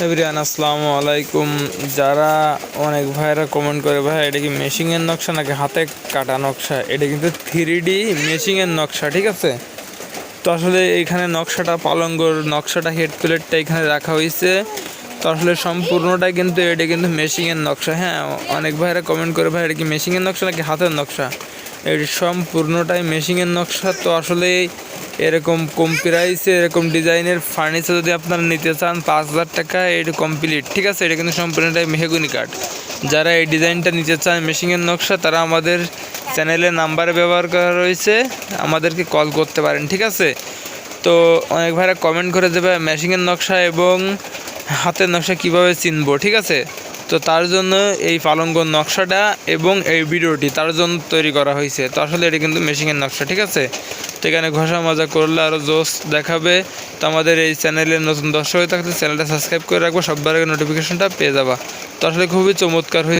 Everyone আসসালামু আলাইকুম। যারা অনেক ভাইরা কমেন্ট করে ভাই এটা কি মেশিংয়ের নকশা নাকি হাতে কাটা নকশা, এটা কিন্তু 3D মেশিংয়ের নকশা, ঠিক আছে। তো আসলে এখানে নকশাটা পালঙ্গর নকশাটা হেড প্লেটটা এখানে রাখা হয়েছে। তো আসলে সম্পূর্ণটাই কিন্তু এটা কিন্তু মেশিংয়ের নকশা। হ্যাঁ, অনেক ভাইরা কমেন্ট করে ভাই এটা কি মেশিংয়ের নকশা নাকি হাতের নকশা, এটি সম্পূর্ণটাই মেশিংয়ের নকশা। তো আসলে এরকম কম প্রাইসে এরকম ডিজাইনের ফার্নিচার যদি আপনারা নিতে চান 5,000 টাকা এটা কমপ্লিট, ঠিক আছে। এটা কিন্তু সম্পূর্ণটাই মেহগনি কাঠ। যারা এই ডিজাইনটা নিতে চান মেশিংয়ের নকশা, তারা আমাদের চ্যানেলে নাম্বার ব্যবহার করা রয়েছে, আমাদেরকে কল করতে পারেন, ঠিক আছে। তো অনেক ভাইরা কমেন্ট করে দেবে মেশিংয়ের নকশা এবং হাতের নকশা কিভাবে চিনবো, ঠিক আছে। তো তার জন্য এই পালঙ্গর নকশাটা এবং এই ভিডিওটি তার জন্য তৈরি করা হয়েছে। তো আসলে এটা কিন্তু মেশিংয়ের নকশা, ঠিক আছে। তো এখানে ঘষা মাজা করলে আরও জোস দেখাবে। তো আমাদের এই চ্যানেলের নতুন দর্শক হয়ে থাকলে চ্যানেলটা সাবস্ক্রাইব করে রাখবো, সবার আগে নোটিফিকেশনটা পেয়ে যাবা। তো আসলে খুবই চমৎকার হয়ে